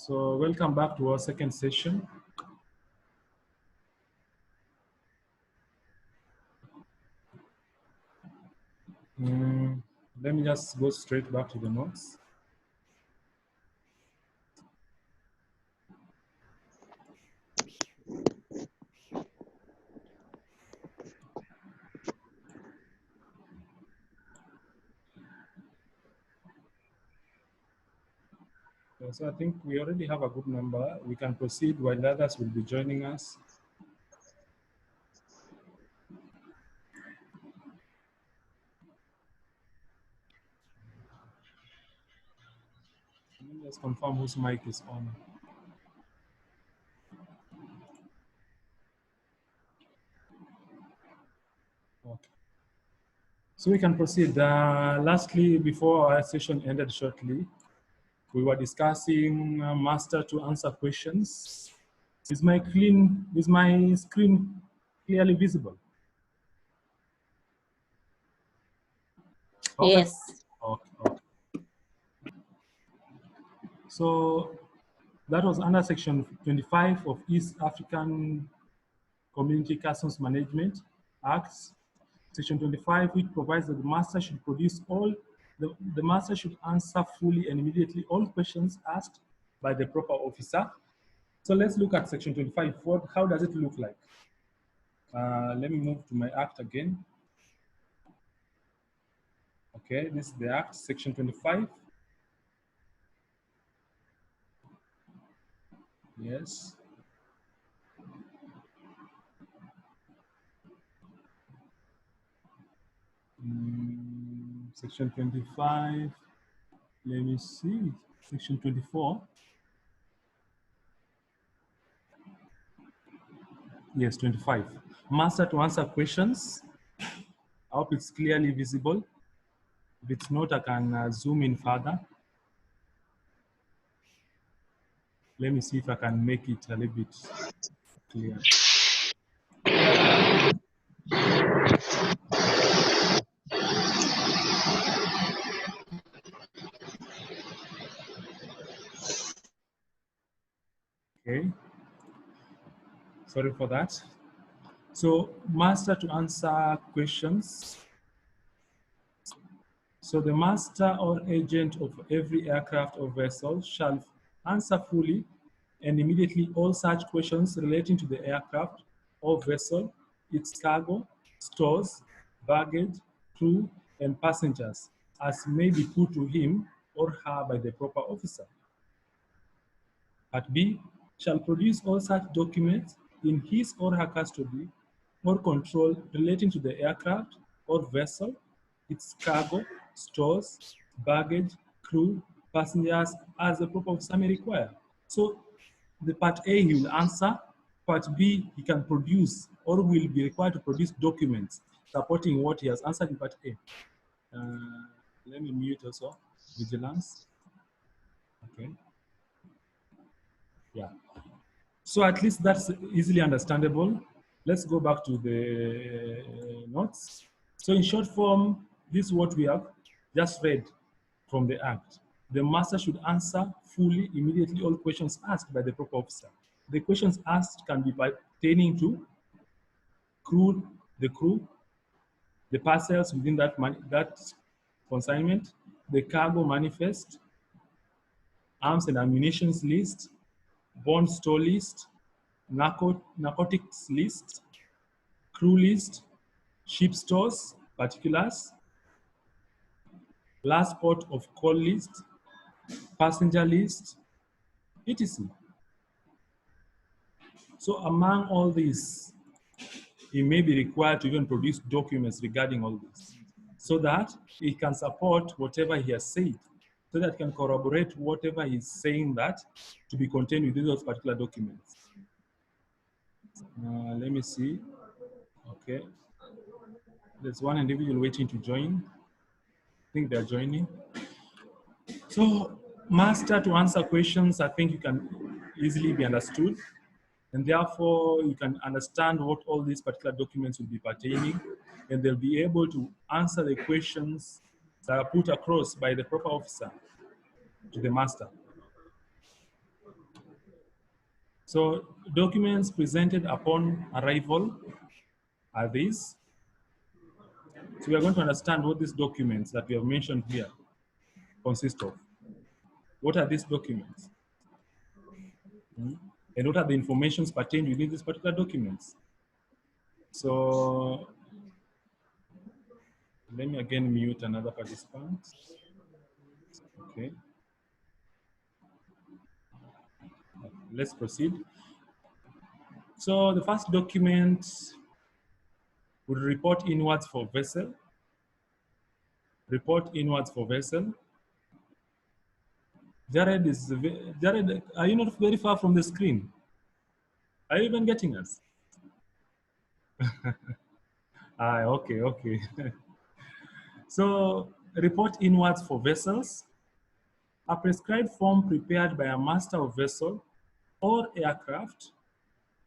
So welcome back to our second session. Let me just go straight back to the notes. So I think we already have a good number. We can proceed while others will be joining us. Let me just confirm whose mic is on. Okay. So we can proceed. Lastly, before our session ended shortly, we were discussing master to answer questions. Is my screen clearly visible? Okay. Yes. Okay. So that was under Section 25 of East African Community Customs Management Acts. Section 25, which provides that the master should produce the master should answer fully and immediately all questions asked by the proper officer. So let's look at Section 25. How does it look like? Let me move to my act again. Okay, this is the act, Section 25. Yes. Section 25. Let me see. Section 24. Yes, 25. Master to answer questions. I hope it's clearly visible. If it's not, I can zoom in further. Let me see if I can make it a little bit clear. Okay. Sorry for that. So, master to answer questions. So, the master or agent of every aircraft or vessel shall answer fully and immediately all such questions relating to the aircraft or vessel, its cargo, stores, baggage, crew, and passengers, as may be put to him or her by the proper officer. Part B, shall produce all such documents in his or her custody or control relating to the aircraft or vessel, its cargo, stores, baggage, crew, passengers, as the proper officer may require. So the part A he will answer, part B he can produce or will be required to produce documents supporting what he has answered in part A. Let me mute also vigilance. Okay. Yeah. So at least that's easily understandable. Let's go back to the notes. So in short form, this is what we have just read from the Act. The master should answer fully, immediately all questions asked by the proper officer. The questions asked can be pertaining to the crew, the parcels within that consignment, the cargo manifest, arms and ammunition list, bond store list, narcotics list, crew list, ship stores, particulars, last port of call list, passenger list, etc. So among all these, he may be required to even produce documents regarding all this so that he can support whatever he has said, so that he can corroborate whatever he's saying that to be contained within those particular documents. Let me see. Okay. There's one individual waiting to join. I think they're joining. So, master to answer questions, I think you can easily be understood. And therefore, you can understand what all these particular documents will be pertaining, and they'll be able to answer the questions that are put across by the proper officer to the master. So documents presented upon arrival are these. So we are going to understand what these documents that we have mentioned here consist of. What are these documents? And what are the informations pertained within these particular documents? So let me again mute another participant. Okay, let's proceed. So the first document would report inwards for vessel. Report inwards for vessel. Jared, Jared, are you not very far from the screen? Are you even getting us? Okay, okay. So report inwards for vessels. A prescribed form prepared by a master of vessel or aircraft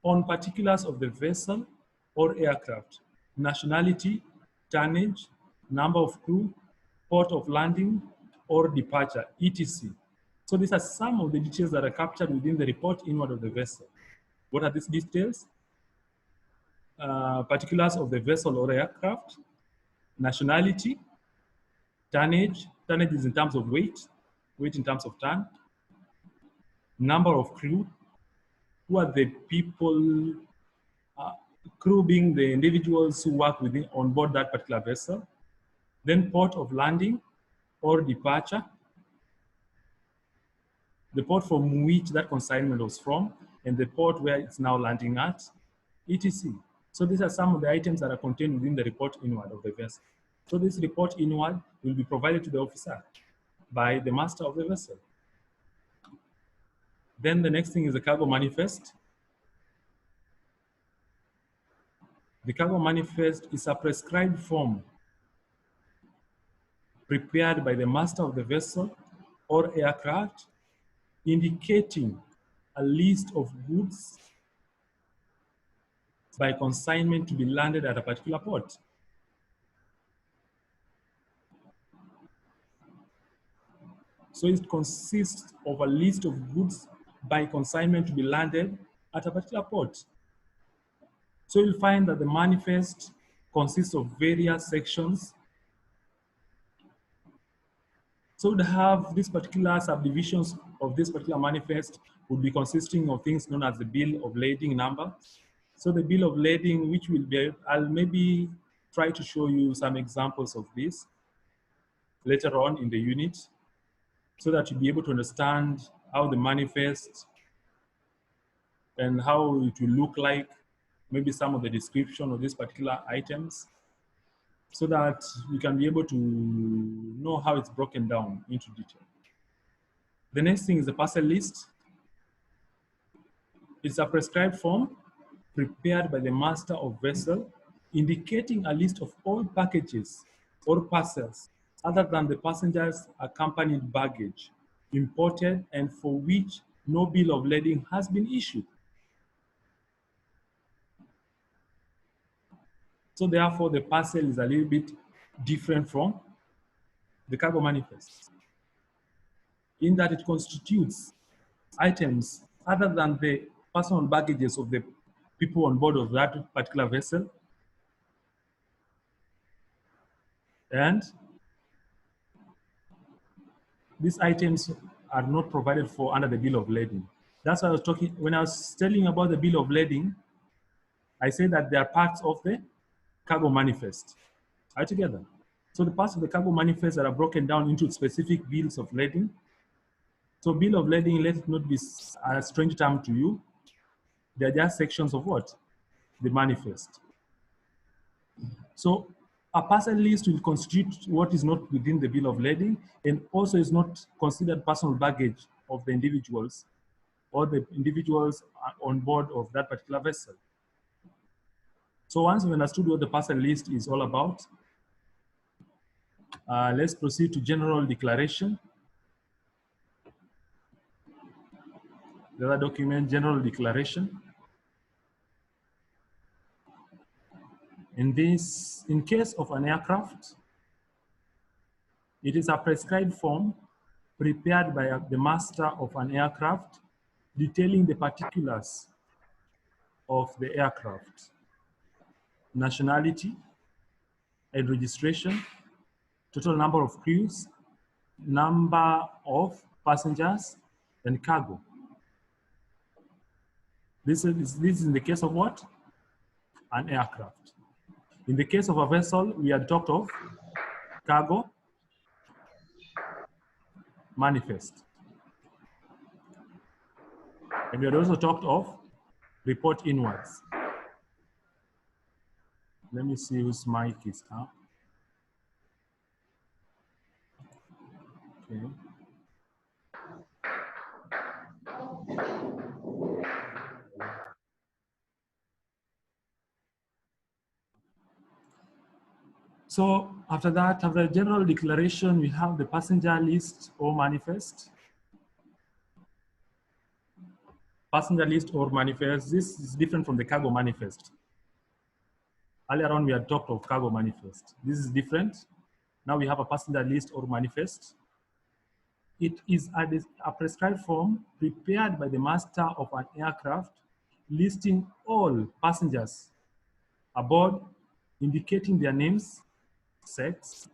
on particulars of the vessel or aircraft, nationality, tonnage, number of crew, port of landing or departure, etc. So these are some of the details that are captured within the report inward of the vessel. What are these details? Particulars of the vessel or aircraft, nationality, tonnage is in terms of weight in terms of ton, number of crew, who are the people, uh, crew being the individuals who work within on board that particular vessel, then port of landing or departure, the port from which that consignment was from, and the port where it's now landing at, etc. So these are some of the items that are contained within the report inward of the vessel. So this report inward will be provided to the officer by the master of the vessel. Then the next thing is the cargo manifest. The cargo manifest is a prescribed form prepared by the master of the vessel or aircraft indicating a list of goods by consignment to be landed at a particular port. So it consists of a list of goods by consignment to be landed at a particular port. So you'll find that the manifest consists of various sections. So to have these particular subdivisions of this particular manifest would be consisting of things known as the bill of lading number. So the bill of lading, which will be, I'll maybe try to show you some examples of this later on in the unit so that you'll be able to understand how the manifest and how it will look like, maybe some of the description of these particular items, so that you can be able to know how it's broken down into detail. The next thing is the parcel list. It's a prescribed form prepared by the master of vessel indicating a list of all packages or parcels other than the passenger's accompanied baggage imported and for which no bill of lading has been issued. So therefore, the parcel is a little bit different from the cargo manifest in that it constitutes items other than the personal baggages of the people on board of that particular vessel, and these items are not provided for under the bill of lading. That's why I was talking, when I was telling about the bill of lading, I said that they are parts of the cargo manifest. Are you together? So the parts of the cargo manifest that are broken down into specific bills of lading. So bill of lading, let it not be a strange term to you. They are just sections of what? The manifest. So a parcel list will constitute what is not within the bill of lading and also is not considered personal baggage of the individuals or the individuals on board of that particular vessel. So once we've understood what the parcel list is all about, let's proceed to general declaration. The other document, general declaration. In this, in case of an aircraft, it is a prescribed form prepared by the master of an aircraft detailing the particulars of the aircraft, nationality and registration, total number of crews, number of passengers, and cargo. This is in the case of what? An aircraft. In the case of a vessel, we had talked of cargo manifest. And we had also talked of report inwards. Let me see whose mic is up. Okay. So after that, after the general declaration, we have the passenger list or manifest. Passenger list or manifest, this is different from the cargo manifest. Earlier on, we had talked of cargo manifest. This is different. Now we have a passenger list or manifest. It is a prescribed form prepared by the master of an aircraft, listing all passengers aboard, indicating their names, sex,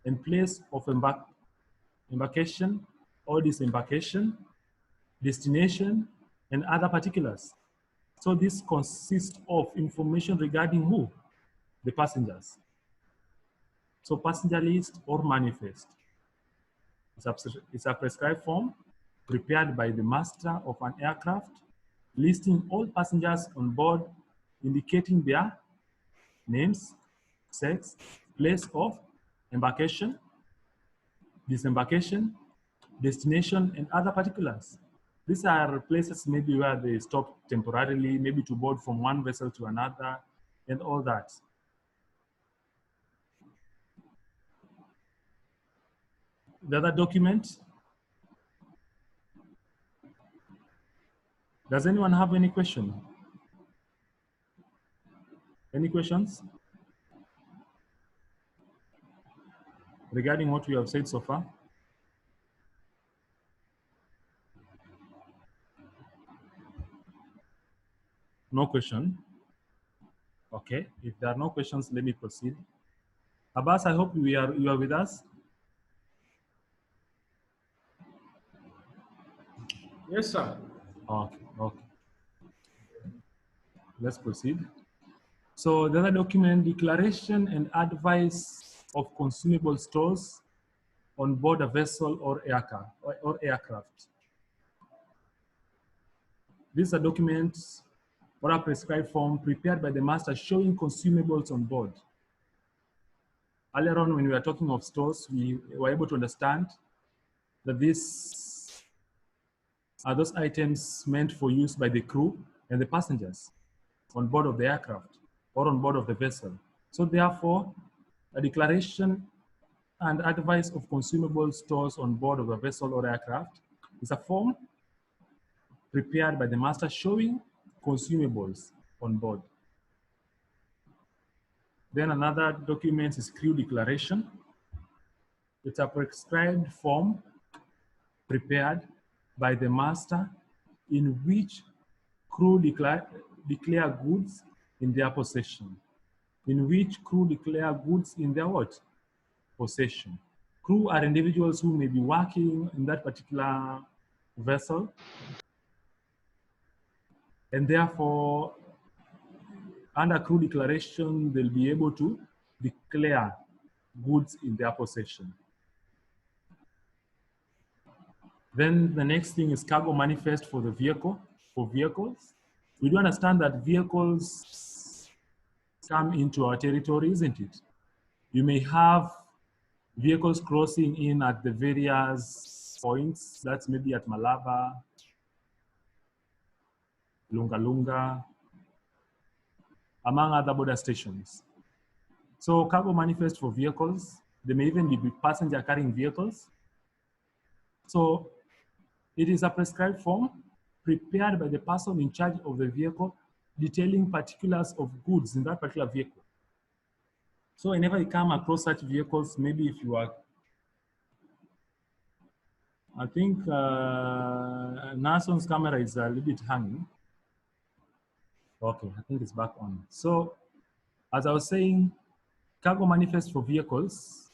and place of embarkation or disembarkation, destination, and other particulars. So this consists of information regarding who? The passengers. So passenger list or manifest. It's a prescribed form prepared by the master of an aircraft, listing all passengers on board, indicating their names, sex, place of embarkation, disembarkation, destination, and other particulars. These are places maybe where they stop temporarily, maybe to board from one vessel to another, and all that. The other document. Does anyone have any question? Any questions regarding what we have said so far? No question? Okay, if there are no questions, let me proceed. Abbas, I hope you are with us. Yes, sir. Okay, okay. Let's proceed. So the other document, declaration and advice of consumable stores on board a vessel or aircraft. These are documents or a prescribed form prepared by the master showing consumables on board. Earlier on, when we were talking of stores, we were able to understand that these are those items meant for use by the crew and the passengers on board of the aircraft or on board of the vessel. So therefore, a declaration and advice of consumable stores on board of a vessel or aircraft is a form prepared by the master showing consumables on board. Then another document is crew declaration. It's a prescribed form prepared by the master in which crew declare goods in their possession. In which crew declare goods in their what? Possession. Crew are individuals who may be working in that particular vessel, and therefore, under crew declaration, they'll be able to declare goods in their possession. Then the next thing is cargo manifest for the vehicle, for vehicles. We do understand that vehicles come into our territory, isn't it? You may have vehicles crossing in at the various points. That's maybe at Malaba, Lunga Lunga, among other border stations. So cargo manifest for vehicles. They may even be passenger carrying vehicles. So it is a prescribed form prepared by the person in charge of the vehicle, detailing particulars of goods in that particular vehicle. So whenever you come across such vehicles, maybe if you are I think Nason's camera is a little bit hanging. Okay, I think it's back on. So, as I was saying, cargo manifest for vehicles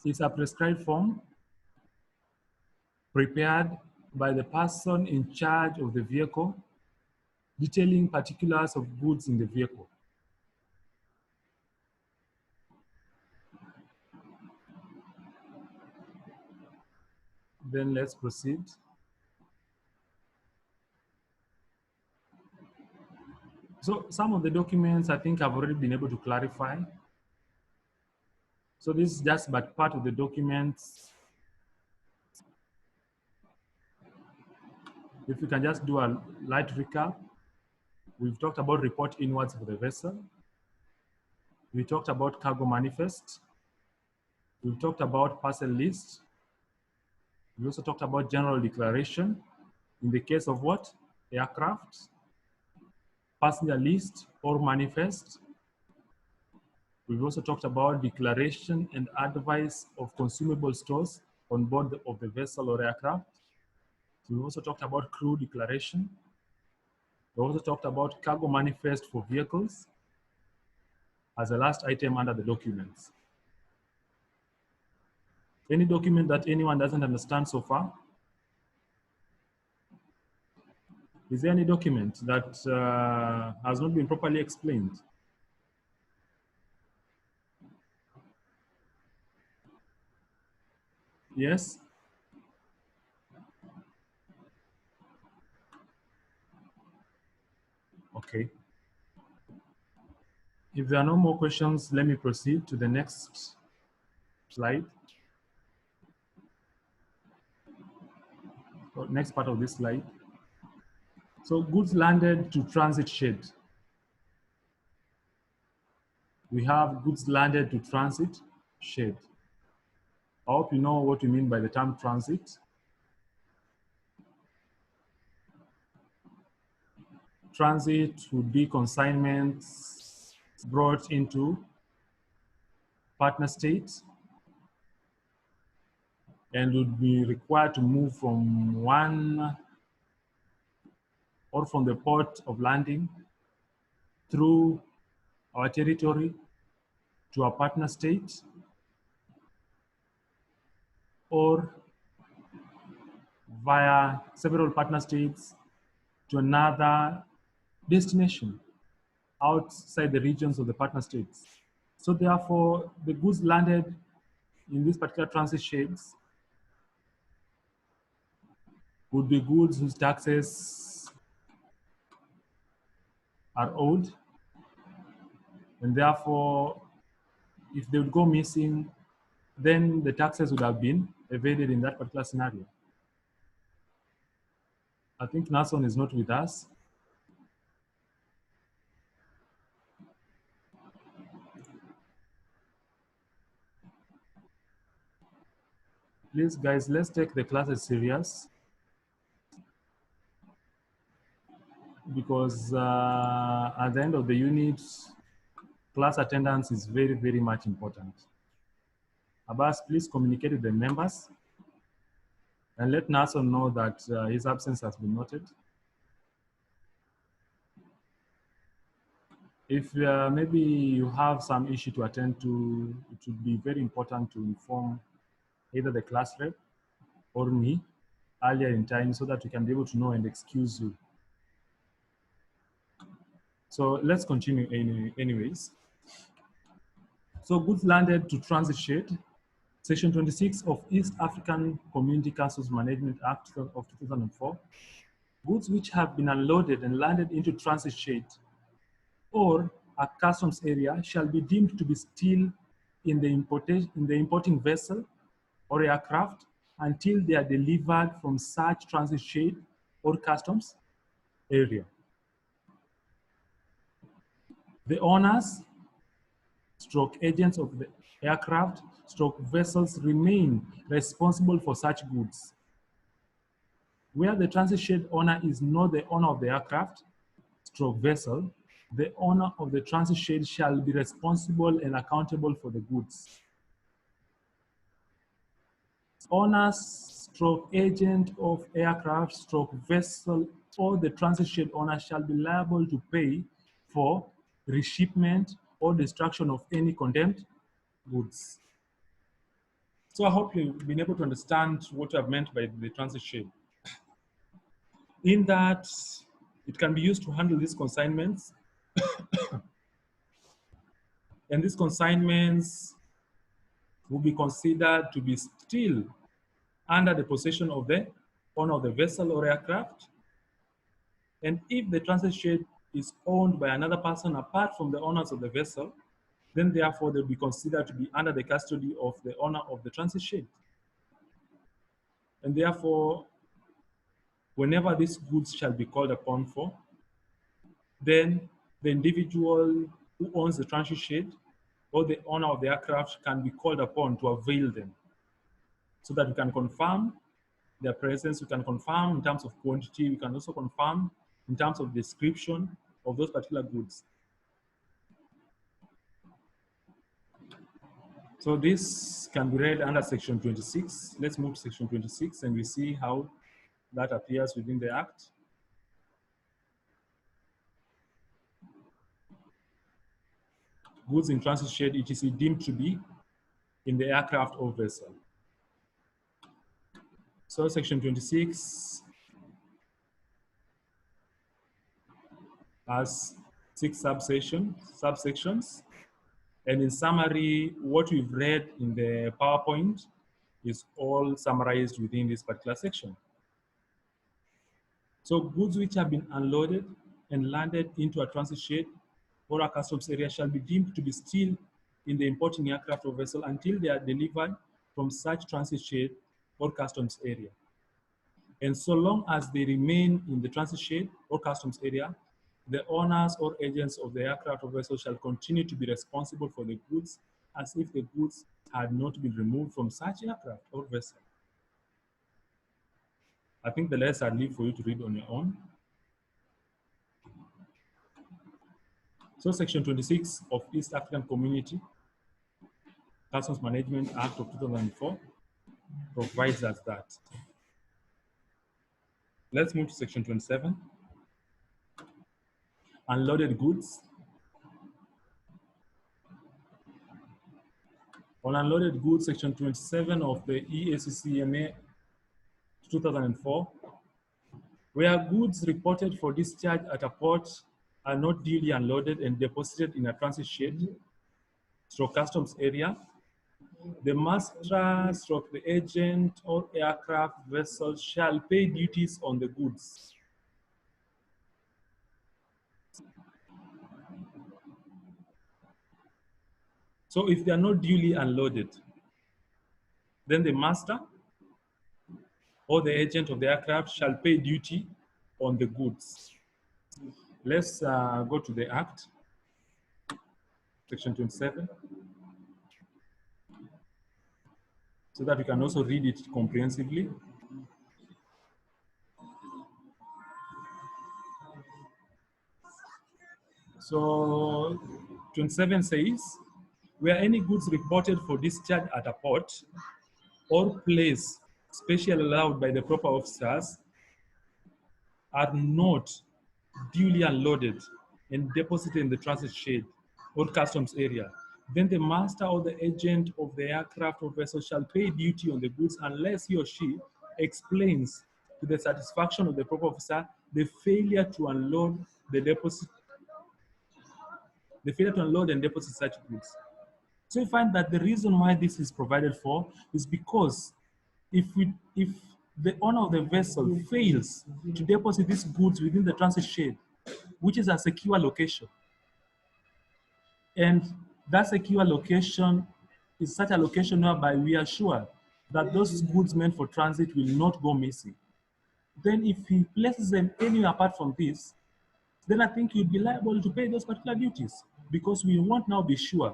is a prescribed form prepared by the person in charge of the vehicle, detailing particulars of goods in the vehicle. Then let's proceed. So some of the documents I think I've already been able to clarify. So this is just but part of the documents. If we can just do a light recap, we've talked about report inwards for the vessel. We talked about cargo manifest. We've talked about parcel list. We also talked about general declaration in the case of what? Aircraft, passenger list or manifest. We've also talked about declaration and advice of consumable stores on board of the vessel or aircraft. We also talked about crew declaration. We also talked about cargo manifest for vehicles as the last item under the documents. Any document that anyone doesn't understand so far? Is there any document that has not been properly explained? Yes? Okay. If there are no more questions, let me proceed to the next slide. Or next part of this slide. So goods landed to transit shed. We have goods landed to transit shed. I hope you know what we mean by the term transit. Transit would be consignments brought into partner states and would be required to move from one or from the port of landing through our territory to a partner state or via several partner states to another destination outside the regions of the partner states. So therefore, the goods landed in these particular transit sheds would be goods whose taxes are owed, and therefore, if they would go missing, then the taxes would have been evaded in that particular scenario. I think Nason is not with us. Please, guys, let's take the classes serious because at the end of the unit, class attendance is very, very much important. Abbas, please communicate with the members and let Nason know that his absence has been noted. If maybe you have some issue to attend to, it would be very important to inform either the class rep or me earlier in time so that we can be able to know and excuse you. So let's continue anyways. So goods landed to transit shed. Section 26 of East African Community Council's Management Act of 2004. Goods which have been unloaded and landed into transit shed or a customs area shall be deemed to be still in the importing vessel or aircraft until they are delivered from such transit shed or customs area. The owners, stroke agents of the aircraft, stroke vessels remain responsible for such goods. Where the transit shed owner is not the owner of the aircraft, stroke vessel, the owner of the transit shed shall be responsible and accountable for the goods. Owners, stroke agent of aircraft stroke vessel or the transit shed owner shall be liable to pay for reshipment or destruction of any condemned goods. So I hope you've been able to understand what I've meant by the transit shed. In that, it can be used to handle these consignments. And these consignments will be considered to be still under the possession of the owner of the vessel or aircraft. And if the transit shed is owned by another person apart from the owners of the vessel, then therefore they'll be considered to be under the custody of the owner of the transit shed. And therefore, whenever these goods shall be called upon for, then the individual who owns the transit shed or the owner of the aircraft can be called upon to avail them so that we can confirm their presence, we can confirm in terms of quantity, we can also confirm in terms of description of those particular goods. So this can be read under section 26. Let's move to section 26 and we see how that appears within the Act. Goods in transit shed, etc., deemed to be in the aircraft or vessel. So section 26 has 6 subsections. And in summary, what we've read in the PowerPoint is all summarized within this particular section. So goods which have been unloaded and landed into a transit shed or a customs area shall be deemed to be still in the importing aircraft or vessel until they are delivered from such transit shed or customs area. And so long as they remain in the transit shed or customs area, the owners or agents of the aircraft or vessel shall continue to be responsible for the goods as if the goods had not been removed from such aircraft or vessel. I think the rest I leave for you to read on your own. So section 26 of East African Community Customs Management Act of 2004 provides us that. Let's move to section 27. Unloaded goods. On unloaded goods, section 27 of the EACCMA 2004, where goods reported for discharge at a port are not duly unloaded and deposited in a transit shed / customs area, the master / the agent or aircraft vessel shall pay duties on the goods. So if they are not duly unloaded, then the master or the agent of the aircraft shall pay duty on the goods. Let's go to the Act, section 27, so that we can also read it comprehensively. So 27 says, where any goods reported for discharge at a port or place specially allowed by the proper officers are not duly unloaded and deposited in the transit shed or customs area, then the master or the agent of the aircraft or vessel shall pay duty on the goods unless he or she explains to the satisfaction of the proper officer the failure to unload the deposit, the failure to unload and deposit such goods. So you find that the reason why this is provided for is because if the owner of the vessel fails to deposit these goods within the transit shed, which is a secure location, and that secure location is such a location whereby we are sure that those goods meant for transit will not go missing, then if he places them anywhere apart from this, then I think you'd be liable to pay those particular duties, because we won't now be sure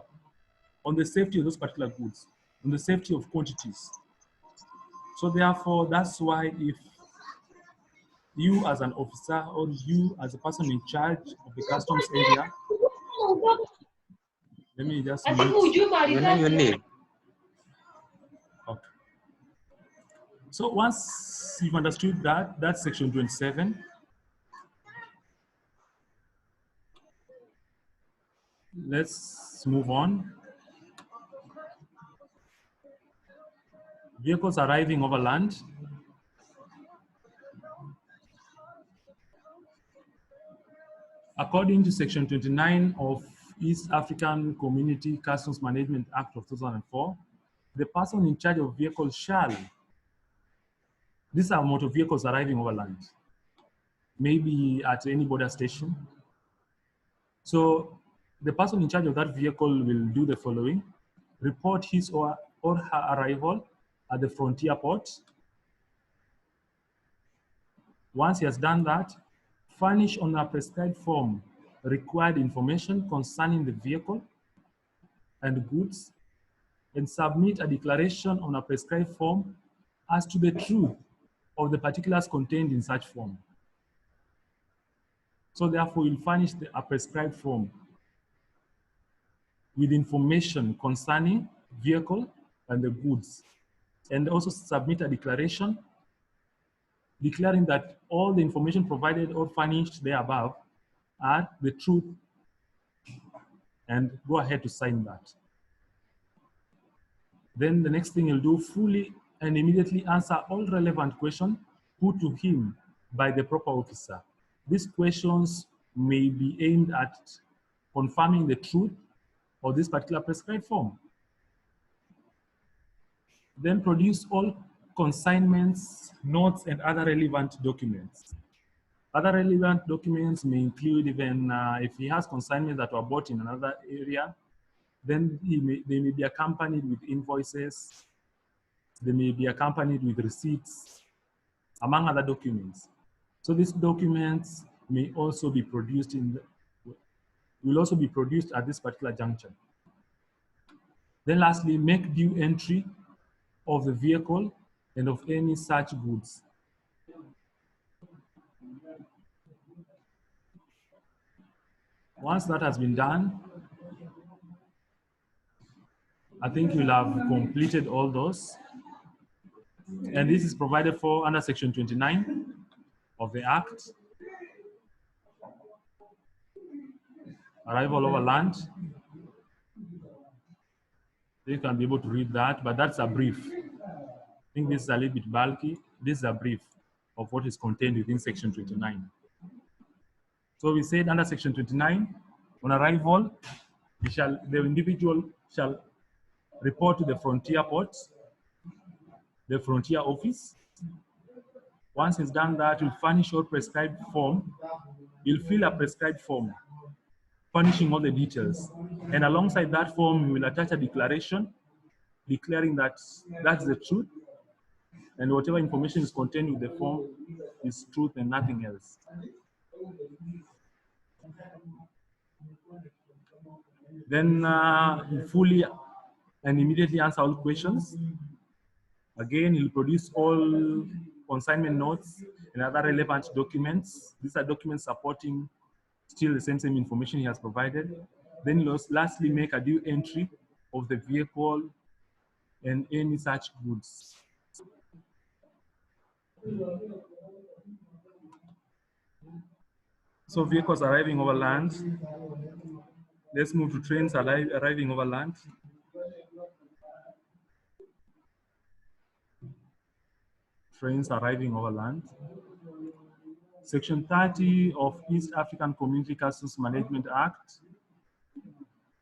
on the safety of those particular goods, on the safety of quantities. So therefore, that's why if you as an officer or you as a person in charge of the customs area, let me just mute. Your name. Okay. So once you've understood that, that's section 27. Let's move on. Vehicles arriving over land. According to section 29 of East African Community Customs Management Act of 2004, the person in charge of vehicles shall, these are motor vehicles arriving over land, maybe at any border station. So the person in charge of that vehicle will do the following: report his or her arrival at the frontier port. Once he has done that, furnish on a prescribed form required information concerning the vehicle and goods, and submit a declaration on a prescribed form as to the truth of the particulars contained in such form. So therefore, you'll furnish a prescribed form with information concerning vehicle and the goods, and also submit a declaration declaring that all the information provided or furnished there above are the truth, and go ahead to sign that. Then the next thing you'll do, fully and immediately answer all relevant questions put to him by the proper officer. These questions may be aimed at confirming the truth of this particular prescribed form. Then produce all consignments, notes, and other relevant documents. Other relevant documents may include even if he has consignments that were bought in another area, then they may be accompanied with invoices, they may be accompanied with receipts, among other documents. So these documents may also be produced will also be produced at this particular juncture. Then lastly, make due entry of the vehicle and of any such goods. Once that has been done, I think you'll have completed all those. And this is provided for under section 29 of the Act. Arrival over land. You can be able to read that, but that's a brief. I think this is a little bit bulky. This is a brief of what is contained within section 29. So we said under section 29, on arrival, the individual shall report to the frontier port, the frontier office. Once he's done that, he'll furnish all prescribed form. He'll fill a prescribed form, furnishing all the details. And alongside that form, he will attach a declaration declaring that that's the truth, and whatever information is contained with the form is truth and nothing else. Then fully and immediately answer all questions. Again, he'll produce all consignment notes and other relevant documents. These are documents supporting still the same information he has provided. Then lastly, make a due entry of the vehicle and any such goods. So vehicles arriving over land. Let's move to trains arriving over land. Trains arriving over land. Section 30 of East African Community Customs Management Act.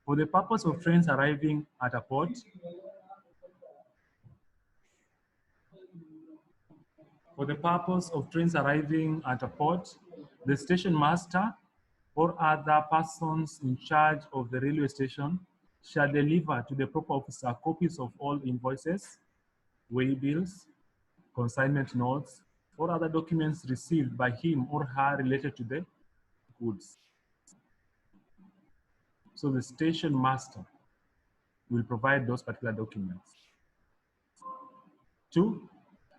For the purpose of trains arriving at a port, the station master or other persons in charge of the railway station shall deliver to the proper officer copies of all invoices, waybills, consignment notes, or other documents received by him or her related to the goods. So the station master will provide those particular documents. 2,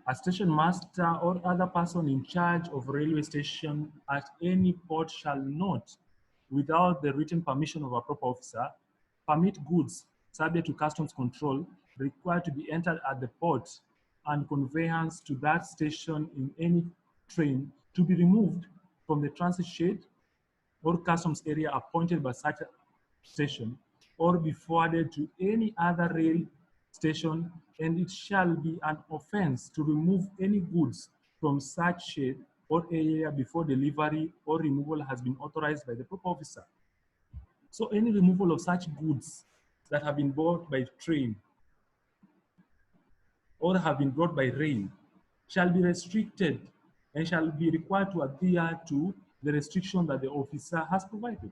a station master or other person in charge of railway station at any port shall not, without the written permission of a proper officer, permit goods subject to customs control required to be entered at the port and conveyance to that station in any train to be removed from the transit shed or customs area appointed by such a station, or be forwarded to any other rail station, and it shall be an offense to remove any goods from such shed or area before delivery or removal has been authorized by the proper officer. So any removal of such goods that have been bought by train or have been brought by rail shall be restricted and shall be required to adhere to the restriction that the officer has provided.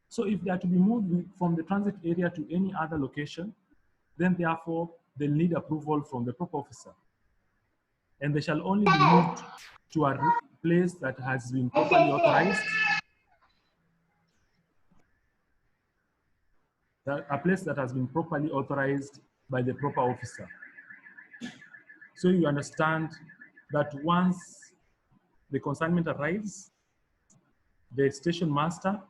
So if they are to be moved from the transit area to any other location, then therefore they'll need approval from the proper officer. And they shall only be moved to a place that has been properly authorized, a place that has been properly authorized by the proper officer. So you understand that once the consignment arrives, the station master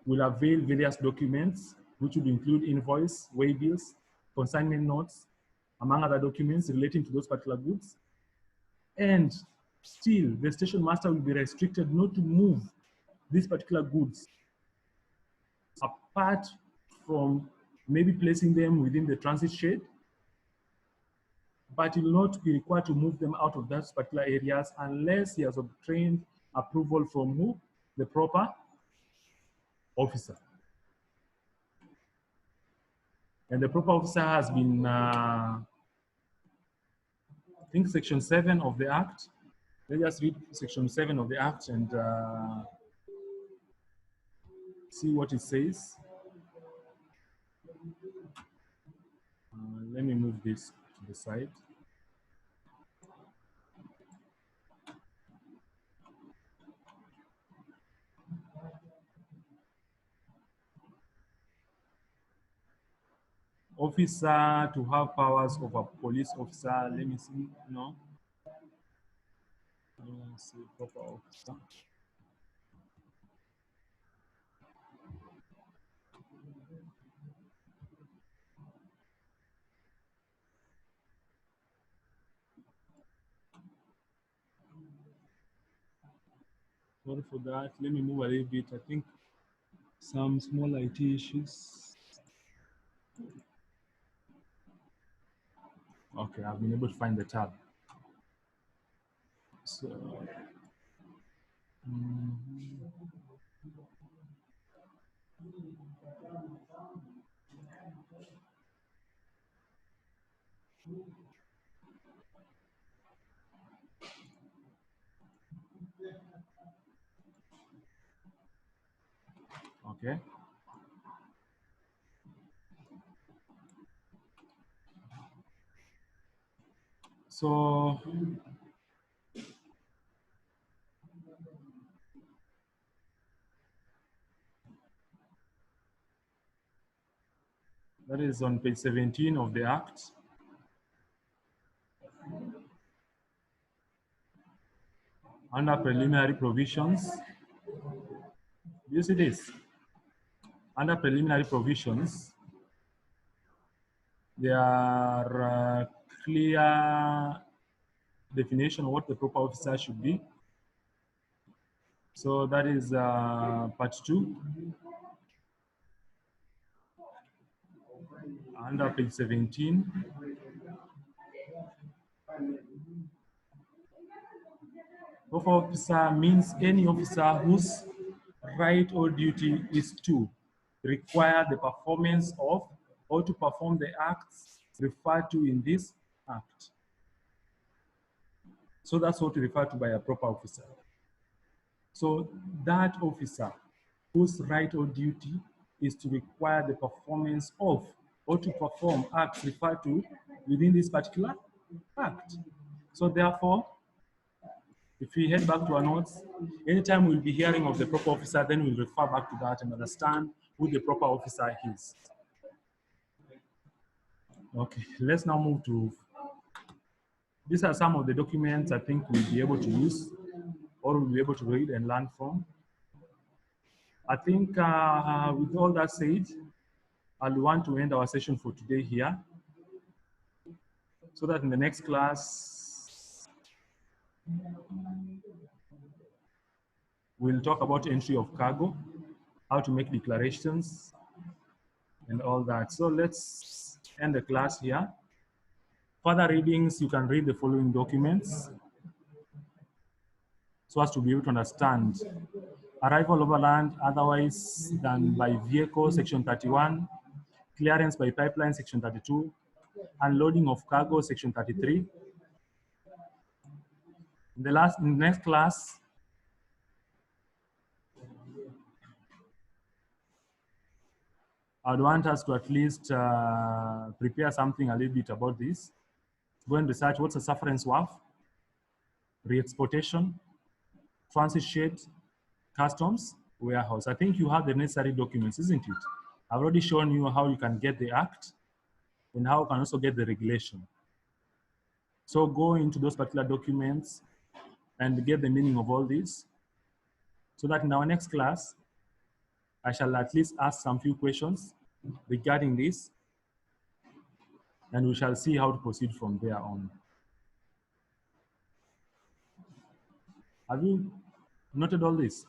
will avail various documents, which would include invoice, waybills, consignment notes, among other documents relating to those particular goods. And still, the station master will be restricted not to move these particular goods apart from maybe placing them within the transit shed, but he will not be required to move them out of those particular areas unless he has obtained approval from who? The proper officer. And the proper officer has been, I think, Section 7 of the Act. Let's just read Section 7 of the Act and see what it says. Let me move this to the side. Officer to have powers of a police officer. Let me see. No. Let's see, proper officer. Sorry for that. Let me move a little bit. I think some small IT issues. Okay, I've been able to find the tab. So, okay. So, that is on page 17 of the Act. Under preliminary provisions, you see this? Under preliminary provisions, there are clear definition of what the proper officer should be. So that is part 2. Under page 17. Proper officer means any officer whose right or duty is to require the performance of or to perform the acts referred to in this act. So that's what we refer to by a proper officer. So that officer whose right or duty is to require the performance of or to perform acts referred to within this particular act. So therefore, if we head back to our notes, anytime we'll be hearing of the proper officer, then we'll refer back to that and understand who the proper officer is. Okay, let's now move to, these are some of the documents I think we'll be able to use or we'll be able to read and learn from. I think with all that said, I'll want to end our session for today here so that in the next class, We'll talk about entry of cargo, how to make declarations, and all that. So let's end the class here. Further readings, you can read the following documents so as to be able to understand arrival over land otherwise than by vehicle, section 31, clearance by pipeline, section 32, unloading of cargo, section 33. In the next class, I'd want us to at least prepare something a little bit about this. Go and research what's a sufferance wharf, re-exportation, transit shed, customs, warehouse. I think you have the necessary documents, isn't it? I've already shown you how you can get the act and how you can also get the regulation. So go into those particular documents and get the meaning of all this so that in our next class, I shall at least ask some few questions regarding this, and we shall see how to proceed from there on. Have you noted all this?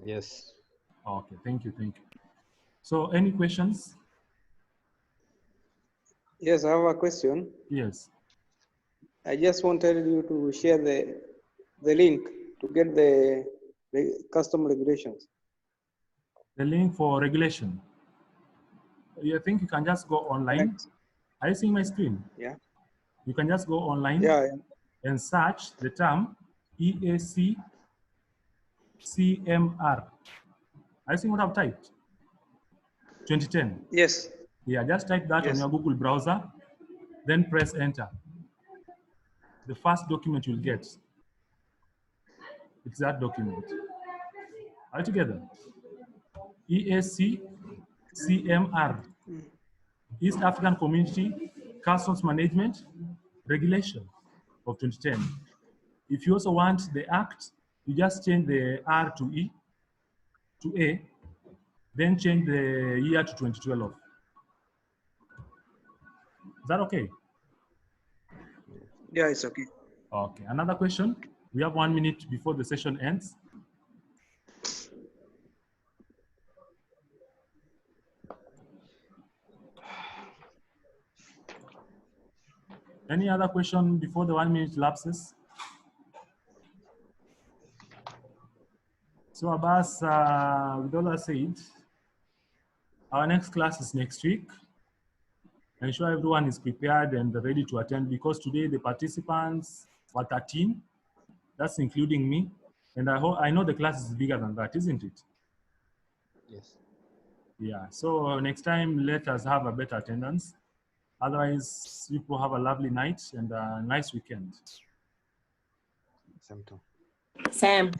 Yes. Okay, thank you, thank you. So any questions? Yes, I have a question. Yes. I just wanted you to share the link to get the custom regulations. The link for regulation. I think you can just go online. Correct. Are you seeing my screen? Yeah. You can just go online Yeah. and search the term EAC CMR. Are you seeing what I've typed? 2010. Yes. Yeah, just type that on Yes. your Google browser, then press enter. The first document you'll get, it's that document. Are you together? EAC CMR, East African Community Customs Management Regulation of 2010. If you also want the act, you just change the R to E, to A, then change the year to 2012. Is that okay? Yeah, it's okay. Okay, another question. We have 1 minute before the session ends. Any other question before the 1 minute lapses? So Abbas, with all that said, our next class is next week. I'm sure everyone is prepared and ready to attend because today the participants were 13. That's including me. And I know the class is bigger than that, isn't it? Yes. Yeah, so next time let us have a better attendance. Otherwise, people have a lovely night and a nice weekend. Same too. Sam.